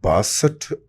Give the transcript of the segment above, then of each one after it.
62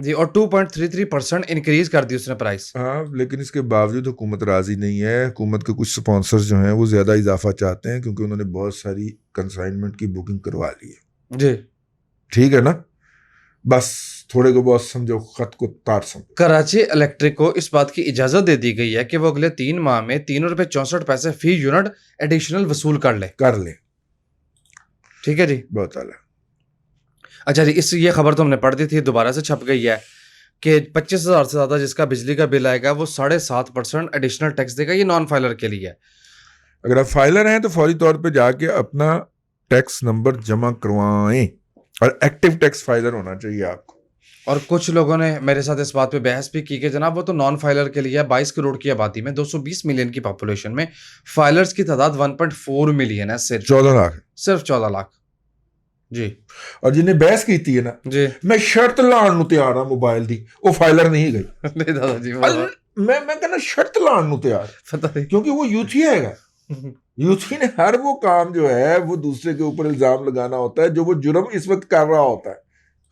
جی اور 2.33% انکریز کر دی اس نے پرائس. ہاں لیکن اس کے باوجود حکومت راضی نہیں ہے. حکومت کے کچھ سپانسرز جو ہیں وہ زیادہ اضافہ چاہتے ہیں کیونکہ انہوں نے بہت ساری کنسائنمنٹ کی بکنگ کروا لی ہے. جی ٹھیک ہے نا, بس تھوڑے کو بہت سمجھو, خط کو تار سمجھو. کراچی الیکٹرک کو اس بات کی اجازت دے دی گئی ہے کہ وہ اگلے 3 ماہ میں 3.64 فی یونٹ ایڈیشنل وصول کر لے. ٹھیک ہے جی, بہت اعلیٰ. اچھا جی, یہ خبر تو ہم نے پڑھ دی تھی, دوبارہ سے چھپ گئی ہے کہ 25,000 سے زیادہ جس کا بجلی کا بل آئے گا وہ 7.5% ایڈیشنل ٹیکس دے گا. یہ نان فائلر کے لیے. اگر آپ فائلر ہیں تو فوری طور پہ جا کے اپنا ٹیکس نمبر جمع کروائیں, اور ایکٹیو ٹیکس فائلر ہونا چاہیے آپ کو. اور کچھ لوگوں نے میرے ساتھ اس بات پہ بحث بھی کی کہ جناب وہ تو نان فائلر کے لیے 22 کروڑ کی آبادی میں 220 ملین کی پاپولیشن میں فائلرز کی تعداد 1.4 ملین ہے. صرف 14 لاکھ. صرف 14 لاکھ. جی, اور جنہیں بحث کیتی ہے نا, جی میں شرط لان نو تیار ہاں موبائل دی, وہ فائلر نہیں گئی. نہیں دادا جی, میں کہنا شرط لان نو تیار, پتہ نہیں کیونکہ وہ یوتھی ہے گا. یوتھی نے ہر وہ کام جو ہے وہ دوسرے کے اوپر الزام لگانا ہوتا ہے جو وہ جرم اس وقت کر رہا ہوتا ہے.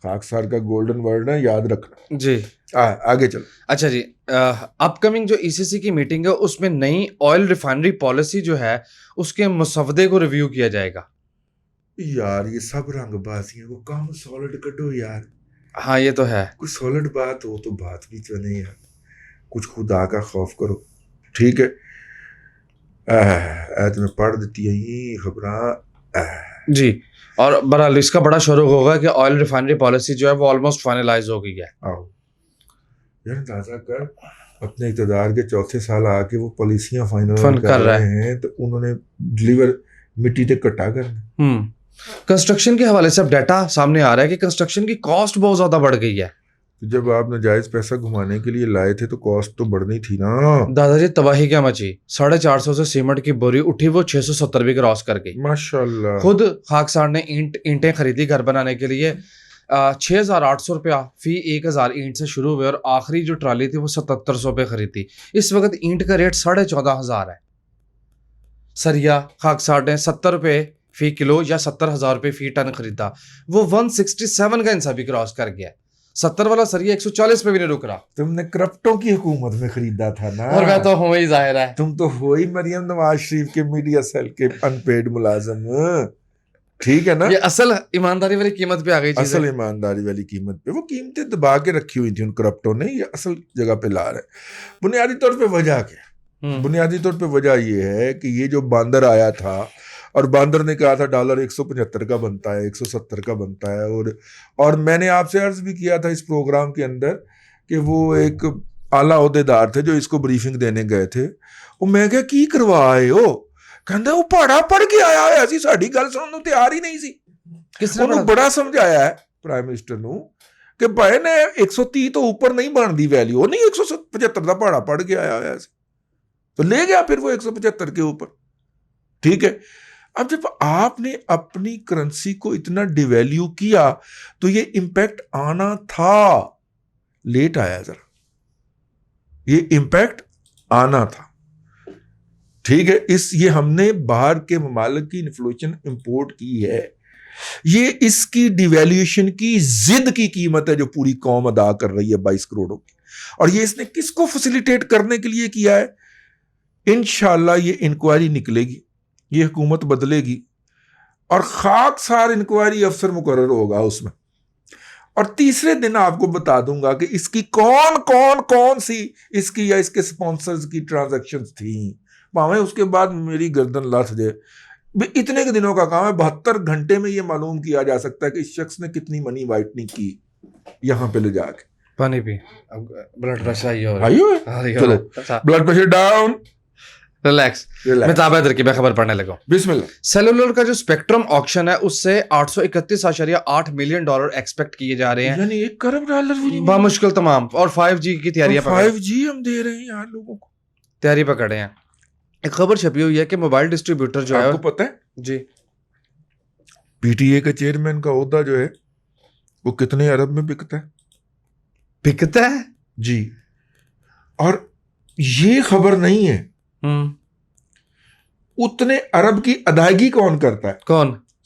خاکسار کا گولڈن ورڈ ہے, یاد رکھنا. جی آگے چلو. اچھا جی, اپ کمنگ جو ای سی سی کی میٹنگ ہے اس میں نئی آئل ریفائنری پالیسی جو ہے اس کے مسودے کو ریویو کیا جائے گا. یار یہ سب رنگ بازی ہیں, وہ کام سالڈ کٹو یار. ہاں یہ تو ہے. کوئی سالڈ بات ہو تو بات بھی چلے یار, کچھ خدا کا خوف کرو. ٹھیک ہے, میں پڑھ دیتی ہیں خبراں. جی, اور بہرحال اس کا بڑا شروع ہوگا کہ آئل ریفائنری پالیسی جو ہے وہ آلموسٹ فائنلائز ہو گئی ہے. آؤ یار اندازہ کر, اپنے اقتدار کے 4 سال آ کے وہ پالیسیاں فائنل کر رہے ہیں تو انہوں نے ڈلیور مٹی تے کٹا کرنا. کنسٹرکشن کے حوالے سے اب ڈیٹا سامنے آ رہا ہے کہ کنسٹرکشن کی کاسٹ بہت زیادہ بڑھ گئی ہے. جب آپ ناجائز پیسہ گھمانے کے لیے لائے تھے تو کاسٹ تو بڑھنی تھی نا. دادا جی تباہی کیا مچی, 450 سے سیمنٹ کی بوری اٹھی وہ 670 بھی کراس کر گئی. ماشاءاللہ. خود خاکسار نے اینٹیں خریدی گھر بنانے کے لیے, 6,800 روپیہ فی 1,000 اینٹ سے شروع ہوئے, اور آخری جو ٹرالی تھی وہ 7,700 پہ خریدی. اس وقت اینٹ کا ریٹ 14,500 ہے. سریا خاکسار نے 70 روپے فی کلو یا 70,000 روپے فی ٹن خریدا, وہ 167 کا انصافی کراس کر گیا. 70 والا سریا 140 پہ بھی نہیں رک رہا. تم نے کرپٹوں کی حکومت میں خریدا تھا نا. اور میں تو ہوں ہی ظاہر ہے, تم تو ہو ہی مریم نواز شریف کے میڈیا سیل کے ان پیڈ ملازم. ٹھیک ہے نا, یہ اصل ایمانداری والی قیمت پہ آ گئی. اصل ایمانداری والی قیمت پہ وہ قیمتیں دبا کے رکھی ہوئی تھی ان کرپٹوں نے, یہ اصل جگہ پہ لا رہے. بنیادی طور پہ وجہ کیا؟ بنیادی طور پہ وجہ یہ ہے کہ یہ جو باندر آیا تھا, اور باندر نے کہا تھا ڈالر 175 کا بنتا ہے, 170 کا بنتا ہے, اور میں نے آپ سے عرض بھی کیا تھا اس پروگرام کے اندر کہ وہ ایک اعلیٰ عہدیدار تھے جو اس کو بریفنگ دینے گئے تھے. وہ میں کہا کی کروا آئے ہو, کہندا وہ پہاڑا پڑھ کے آیا ہے, ایسی ساڈی گل سنن نوں تیار ہی نہیں سی. انہوں بڑا سمجھایا ہے پرائم منسٹر نوں کہ بھائی نے 130 تو اوپر نہیں بنتی ویلیو, نہیں 175 کا پہاڑا پڑھ کے آیا ہے, تو لے گیا پھر وہ 175 کے اوپر. ٹھیک ہے, اب جب آپ نے اپنی کرنسی کو اتنا ڈیویلیو کیا تو یہ امپیکٹ آنا تھا, لیٹ آیا ذرا, یہ امپیکٹ آنا تھا. ٹھیک ہے, یہ ہم نے باہر کے ممالک کی انفلیشن امپورٹ کی ہے, یہ اس کی ڈیویلیوشن کی ضد کی قیمت ہے جو پوری قوم ادا کر رہی ہے 22 کروڑوں کی. اور یہ اس نے کس کو فیسیلیٹیٹ کرنے کے لیے کیا ہے؟ انشاءاللہ یہ انکوائری نکلے گی, یہ حکومت بدلے گی, اور خاکسار انکوائری افسر مقرر ہوگا اس میں. اور تیسرے دن آپ کو بتا دوں گا کہ اس کی کون سی اس کی یا اس کے سپانسرز کی ٹرانزیکشنز تھیں. پاویں اس کے بعد میری گردن لاتھ دے, اتنے کے دنوں کا کام ہے. 72 گھنٹے میں یہ معلوم کیا جا سکتا ہے کہ اس شخص نے کتنی منی وائٹنگ کی یہاں پہ لے جا کے. پانی پی, بلڈ پریشر چلو بلڈ پریشر ڈاؤن, ریلیکس. میں تابع در کی میں خبر پڑھنے لگا. بسم اللہ. سیلولر کا جو اسپیکٹرم آکشن ہے اس سے $831.8 ملین ایکسپیکٹ کیے جا رہے ہیں, یعنی $1 کروڑ بامشکل تمام. اور 5G کی تیاریاں 5G ہم دے رہے ہیں یار لوگوں کو, تیاری پکڑے ہیں. ایک خبر چھپی ہوئی ہے کہ موبائل ڈسٹریبیوٹر جو ہے, آپ کو پتہ ہے جی پی ٹی اے کا چیئرمین کا عہدہ جو ہے وہ کتنے ارب میں بکتا ہے؟ بکتا ہے جی. اور یہ خبر نہیں ہے اتنے ارب کی ادائیگی کون کرتا ہے؟ کون؟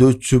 200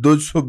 200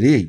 ਰਹੇ।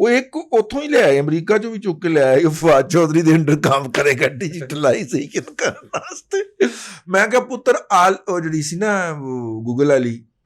ਉਹ ਇੱਕ ਉੱਥੋਂ ਹੀ ਲੈ ਆਏ, ਅਮਰੀਕਾ ਚੋਂ ਵੀ ਚੁੱਕ ਕੇ ਲੈ ਆਏ, ਫਵਾਦ ਚੌਧਰੀ ਦੇ ਅੰਡਰ ਕੰਮ ਕਰੇਗਾ ਡਿਜੀਟਲਾਈਜ਼ੇਸ਼ਨ ਕਰਨ ਵਾਸਤੇ। ਮੈਂ ਕਿਹਾ ਪੁੱਤਰ ਆਲ ਉਹ ਜਿਹੜੀ ਸੀ ਨਾ ਗੂਗਲ ਵਾਲੀ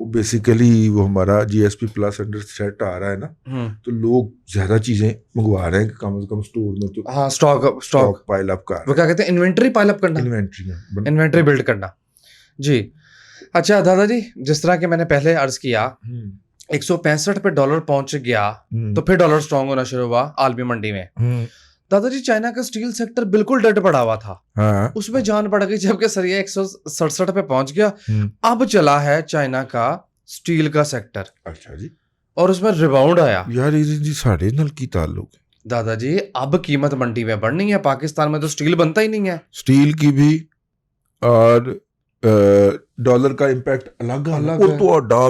وہ بیسیکلی وہ ہمارا G S P plus under set آ رہا ہے نا, تو لوگ زیادہ چیزیں منگوا رہے ہیں کہ کم از کم اسٹور میں تو ہاں اسٹاک پائل اپ کر, وہ کیا کہتے ہیں انوینٹری پائل اپ کرنا, انوینٹری بلڈ کرنا. جی اچھا دادا جی, جس طرح کہ میں نے پہلے عرض کیا $165 پہ ڈالر پہنچ گیا تو پھر ڈالر اسٹرانگ ہونا شروع ہوا عالمی منڈی میں. دادا جی چائنا کا اسٹیل سیکٹر بالکل ڈٹ پڑا ہوا تھا, اس میں جان پڑ گئی جبکہ سریہ 167 پہ پہنچ گیا. اب چلا ہے چائنا کا اسٹیل کا سیکٹر. اچھا جی, اور اس میں ریباؤنڈ آیا. یار یہ ساڑھے نل کی تعلق دادا جی, اب قیمت منڈی میں بڑھنی ہے. پاکستان میں تو اسٹیل بنتا ہی نہیں ہے, اسٹیل کی بھی, اور ڈالر کا امپیکٹ الگ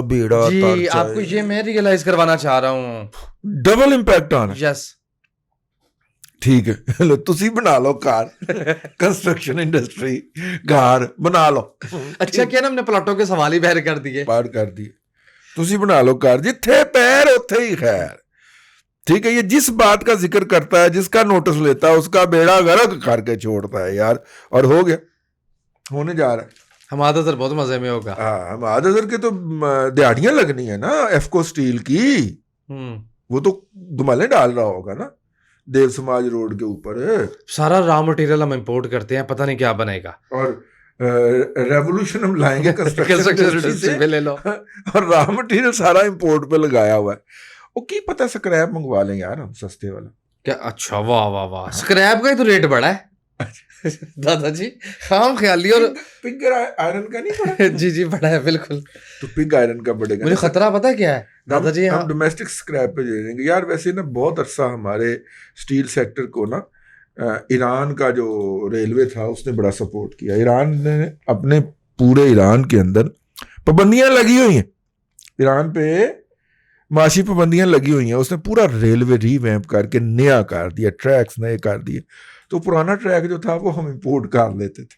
بیڑا. جی آپ کو یہ میں ریئلائز کروانا چاہ رہا ہوں, ڈبل امپیکٹ آنا. یس ٹھیک ہے, لو تسی بنا لو کار, کنسٹرکشن انڈسٹری کار بنا لو. اچھا کیا نا ہم نے پلاٹوں کے سوال ہی بہر کر دیے, تسی بنا لو کار, جتھے پیر اتھے ہی خیر. ٹھیک ہے, یہ جس بات کا ذکر کرتا ہے, جس کا نوٹس لیتا ہے, اس کا بیڑا غرق کر کے چھوڑتا ہے یار. اور ہو گیا, ہونے جا رہا ہے. حماد اظہر بہت مزے میں ہوگا. ہاں, حماد اظہر کے تو دیہڑیاں لگنی ہے نا ایفکو اسٹیل کی, وہ تو دمالے ڈال رہا ہوگا نا دیو سماج روڈ کے اوپر. سارا را مٹیریل ہم امپورٹ کرتے ہیں, پتہ نہیں کیا بنے گا. اور ریولوشن ہم لائیں گے کنسٹرکشن پہ, لے لو. اور را مٹیریل سارا امپورٹ پہ لگایا ہوا ہے. وہ کی پتہ سکریپ منگوا لیں یار ہم سستے والا. کیا اچھا, واہ واہ واہ, سکریپ کا ہی تو ریٹ بڑا ہے دادا جی. خام خیالی. اور پگ آئرن کا نہیں بڑا؟ جی جی بڑا ہے بالکل. تو پگ آئرن کا بڑھے گا. مجھے خطرہ پتا کیا ہے دادا جی, ہم ڈومیسٹک اسکریپ پہ دے دیں گے یار. ویسے نا بہت عرصہ ہمارے اسٹیل سیکٹر کو نا ایران کا جو ریلوے تھا اس نے بڑا سپورٹ کیا. ایران نے اپنے پورے ایران کے اندر پابندیاں لگی ہوئی ہیں, ایران پہ معاشی پابندیاں لگی ہوئی ہیں. اس نے پورا ریلوے ری ویمپ کر کے نیا کر دیا, ٹریکس نئے کر دیے. تو پرانا ٹریک جو تھا وہ ہم امپورٹ کر لیتے تھے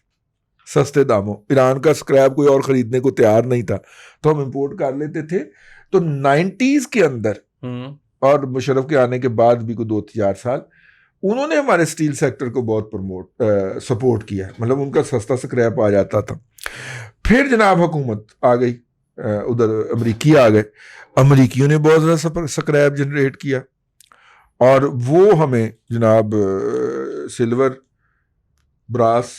سستے داموں. ایران کا اسکریپ کوئی اور خریدنے کو تیار نہیں تھا تو ہم امپورٹ کر لیتے تھے. تو 90s کے اندر اور مشرف کے آنے کے بعد بھی کوئی 2-4 سال انہوں نے ہمارے اسٹیل سیکٹر کو بہت سپورٹ کیا. مطلب ان کا سستا اسکریپ آ جاتا تھا. پھر جناب حکومت آ گئی, ادھر امریکی آ گئے. امریکیوں نے بہت زیادہ اسکریپ جنریٹ کیا اور وہ ہمیں جناب سلور, براس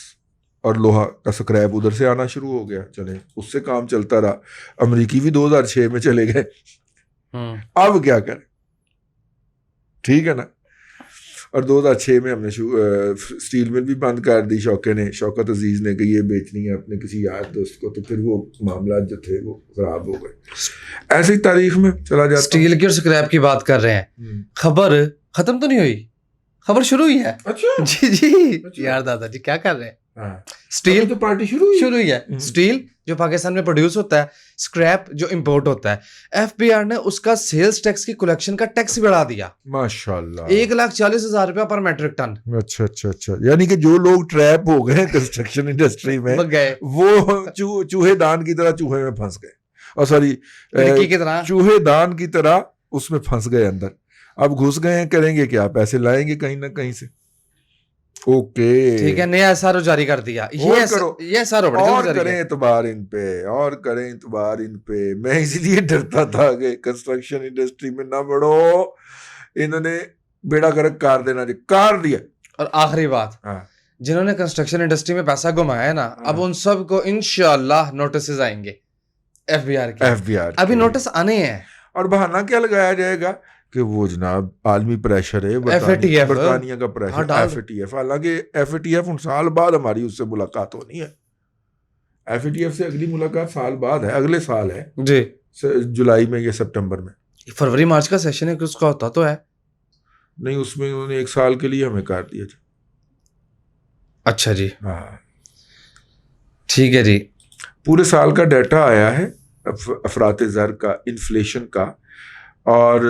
اور لوہا کا سکریپ ادھر سے آنا شروع ہو گیا. چلے اس سے کام چلتا رہا. امریکی بھی 2006 میں چلے گئے. اب کیا کریں, ٹھیک ہے نا. اور 2006 میں ہم نے اسٹیل مل بھی بند کر دی شوکت عزیز نے کہ یہ بیچنی ہے اپنے کسی یار دوست کو. تو پھر وہ معاملات جو تھے وہ خراب ہو گئے. ایسے ہی تاریخ میں چلا جاتا. اسٹیل کی اور سکریپ کی بات کر رہے ہیں, خبر ختم تو نہیں ہوئی, خبر شروع ہوئی ہے. اچھا جی جی یار دادا جی کیا کر رہے ہیں. اسٹیل تو پارٹی شروع ہوئی ہے. اسٹیل جو پاکستان میں پروڈیوس ہوتا ہے, اسکریپ جو امپورٹ ہوتا ہے, ایف بی آر نے اس کا سیلز ٹیکس کی کلیکشن کا ٹیکس بڑھا دیا. ماشاءاللہ, 1,40,000 روپیہ پر میٹرک ٹن. اچھا. یعنی کہ جو لوگ ٹریپ ہو گئے کنسٹرکشن انڈسٹری میں وہ چوہے دان کی طرح چوہے میں پھنس گئے, اور سوری چوہے دان کی طرح اس میں پھنس گئے اندر. اب گھس گئے ہیں, کریں گے کیا, پیسے لائیں گے کہیں نہ کہیں سے. اوکے ٹھیک ہے, نیا ایس آر او جاری کر دیا. یہ ایس آر او اور کریں اعتبار ان پہ. میں اسی لیے ڈرتا تھا کہ کنسٹرکشن انڈسٹری میں نہ بڑھو, انہوں نے بیڑا گرک کار دیا. اور آخری بات, جنہوں نے کنسٹرکشن انڈسٹری میں پیسہ گھمایا ہے نا, اب ان سب کو انشاءاللہ نوٹسز آئیں گے ایف بی آر کے. ابھی نوٹس آنے ہیں. اور بہانہ کیا لگایا جائے گا کہ وہ جناب عالمی پریشر ہے, برطانیہ کا pressure, F A T F. حالانکہ ایف اے ٹی ایف ان سال بعد ہماری اس سے ملاقات ہونی ہے. ایف اے ٹی ایف سے اگلی ملاقات سال بعد ہے, اگلے سال ہے جی, جولائی میں یا سپٹمبر میں. فروری مارچ کا سیشن ہے کہ اس کا ہوتا تو ہے نہیں, اس میں انہوں نے 1 سال کے لیے ہمیں کاٹ دیا تھا. اچھا جی, ہاں ٹھیک ہے جی. پورے سال کا ڈیٹا آیا ہے افراط زر کا, انفلیشن کا, اور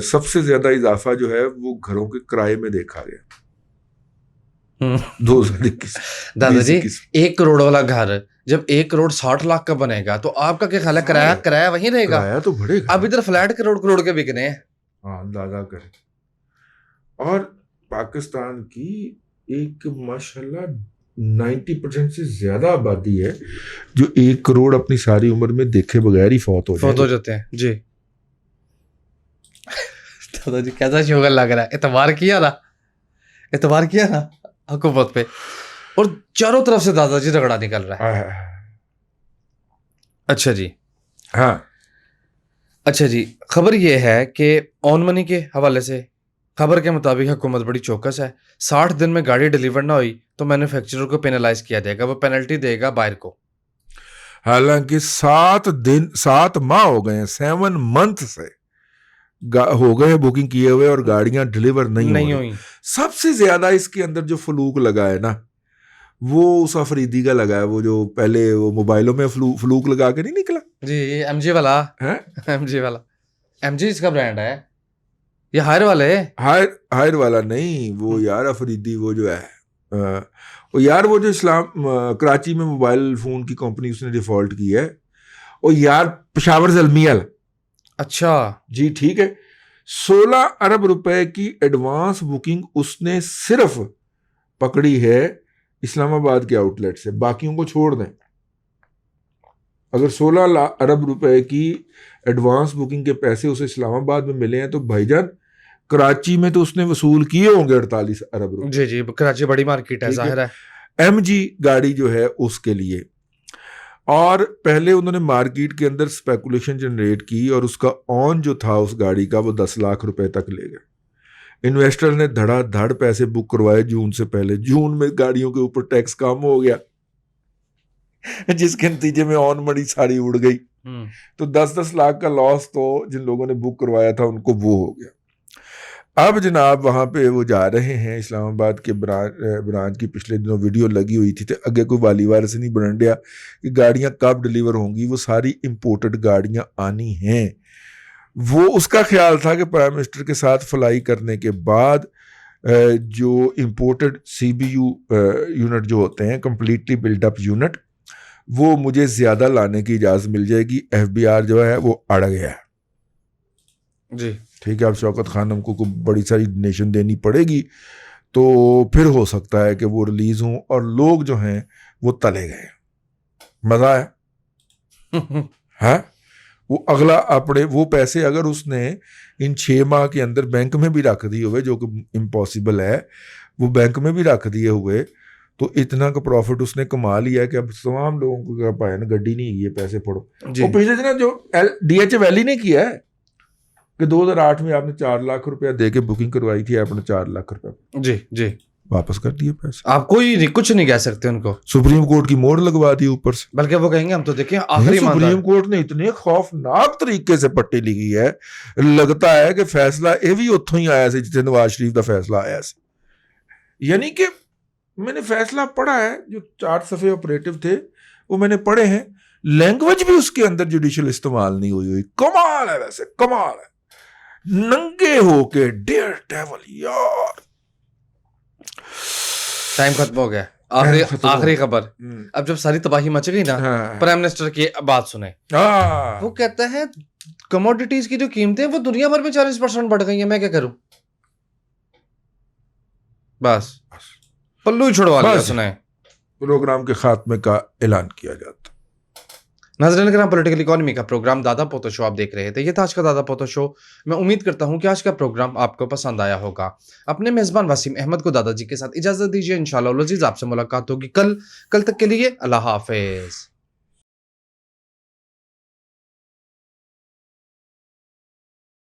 سب سے زیادہ اضافہ جو ہے وہ گھروں کے کرائے میں دیکھا گیا 2021. دادا جی 1 کروڑ والا گھر جب 1 کروڑ 60 لاکھ کا بنے گا تو آپ کا کیا خیال ہے, کرایہ وہیں رہے گا؟ کرایہ تو بڑھے گا. اب ادھر فلیٹ کروڑ کے بکنے ہیں. ہاں اندازہ کریں. اور پاکستان کی ایک ماشاءاللہ 90% سے زیادہ آبادی ہے جو 1 کروڑ اپنی ساری عمر میں دیکھے بغیر ہی فوت ہو جاتے ہیں. جی دادا جی کیسا شوگر لگ رہا ہے. اعتبار کیا نا حکومت پہ, اور چاروں طرف سے دادا جی رگڑا نکل رہا ہے. اچھا جی, ہاں اچھا جی, خبر یہ ہے کہ آن منی کے حوالے سے خبر کے مطابق حکومت بڑی چوکس ہے. 60 دن میں گاڑی ڈیلیور نہ ہوئی تو مینوفیکچرر کو پینلائز کیا جائے گا, وہ پینلٹی دے گا بائر کو. حالانکہ 7 ماہ ہو گئے ہیں, 7 منتھ سے ہو گئے بکنگ کیے ہوئے اور گاڑیاں ڈیلیور نہیں ہوئی. سب سے زیادہ اس کے اندر جو فلوک لگا ہے نا وہ اس افریدی کا لگا ہے, وہ جو پہلے وہ موبائلوں میں فلوک لگا کے نہیں نکلا جی, یہ ایم جی والا. ایم جی اس کا برانڈ ہے, یہ ہائر والا ہے. ہائر والا نہیں, وہ یار افریدی وہ جو ہے وہ یار وہ جو کراچی میں موبائل فون کی کمپنی اس نے ڈیفالٹ کی ہے, وہ یار پشاور زلمیل. اچھا جی ٹھیک ہے, 16 ارب روپے کی ایڈوانس بکنگ اس نے صرف پکڑی ہے اسلام آباد کے آؤٹ لیٹ سے, باقیوں کو چھوڑ دیں. اگر 16 ارب روپے کی ایڈوانس بکنگ کے پیسے اسے اسلام آباد میں ملے ہیں تو بھائی جان کراچی میں تو اس نے وصول کیے ہوں گے 48 ارب روپے. جی جی, کراچی بڑی مارکیٹ ہے, ظاہر ہے. ایم جی گاڑی جو ہے اس کے لیے, اور پہلے انہوں نے مارکیٹ کے اندر اسپیکولیشن جنریٹ کی اور اس کا آن جو تھا اس گاڑی کا وہ 10 لاکھ روپے تک لے گئے. انویسٹر نے دھڑا دھڑ پیسے بک کروائے جون سے پہلے. جون میں گاڑیوں کے اوپر ٹیکس کم ہو گیا جس کے نتیجے میں آن منی ساری اڑ گئی. تو 10 لاکھ کا لاس تو جن لوگوں نے بک کروایا تھا ان کو وہ ہو گیا. اب جناب وہاں پہ وہ جا رہے ہیں اسلام آباد کے برانچ کی پچھلے دنوں ویڈیو لگی ہوئی تھی, تو اگے کوئی والی وار سے نہیں برنڈیا کہ گاڑیاں کب ڈیلیور ہوں گی. وہ ساری امپورٹڈ گاڑیاں آنی ہیں. وہ اس کا خیال تھا کہ پرائم منسٹر کے ساتھ فلائی کرنے کے بعد جو imported C B U unit جو ہوتے ہیں کمپلیٹلی بلڈ اپ یونٹ, وہ مجھے زیادہ لانے کی اجازت مل جائے گی. ایف بی آر جو ہے وہ اڑ گیا ہے. جی ٹھیک ہے, اب شوکت خانم کو بڑی ساری ڈونیشن دینی پڑے گی تو پھر ہو سکتا ہے کہ وہ ریلیز ہوں, اور لوگ جو ہیں وہ تلے گئے. مزہ آیا. وہ اگلا اپنے وہ پیسے اگر اس نے ان 6 ماہ کے اندر بینک میں بھی رکھ دیے ہوئے, جو کہ امپاسبل ہے, وہ بینک میں بھی رکھ دیے ہوئے, تو اتنا کا پروفٹ اس نے کما لیا ہے کہ اب تمام لوگوں کو کیا پائے نا گڈی نہیں یہ پیسے پڑھو. وہ پچھلے دن جو ڈی ایچ ویلی نے کیا ہے کہ 2008 میں آپ نے 4 لاکھ روپیہ دے کے بکنگ کروائی تھی, آپ نے 4 لاکھ روپیہ جی جی واپس کر دیے پیسے. آپ کوئی کچھ نہیں کہہ سکتے ان کو. سپریم کورٹ کی مور لگوا دی اوپر سے, بلکہ وہ کہیں گے ہم تو دیکھیں آخری سپریم کورٹ نے اتنے خوفناک طریقے سے پٹی لکھی ہے, لگتا ہے کہ فیصلہ یہ بھی اتوں ہی آیا سے جتنے نواز شریف کا فیصلہ آیا سے. یعنی کہ میں نے فیصلہ پڑھا ہے, جو 4 صفحے آپریٹو تھے وہ میں نے پڑھے ہیں, لینگویج بھی اس کے اندر جوڈیشل استعمال نہیں ہوئی. کمال ہے, ویسے کمال ہے. ننگے ہو کے ڈیئر ڈیول یار. ٹائم ختم ہو گیا. آخری خبر, اب جب ساری تباہی مچ گئی نا, پرائم منسٹر کی بات سنیں. وہ کہتا ہے کموڈیٹیز کی جو قیمتیں وہ دنیا بھر میں 40% بڑھ گئی ہیں, میں کیا کروں. بس پلو ہی چھڑوا لیا سنیں. پروگرام کے خاتمے کا اعلان کیا جاتا. ناظرین کرام, پولیٹیکل اکانومی کا پروگرام دادا پوتو شو آپ دیکھ رہے تھے. یہ تھا آج کا دادا پوتو شو. میں امید کرتا ہوں کہ آج کا پروگرام آپ کو پسند آیا ہوگا. اپنے میزبان وسیم احمد کو دادا جی کے ساتھ اجازت دیجیے. انشاءاللہ العزیز آپ سے ملاقات ہوگی کل تک کے لیے اللہ حافظ.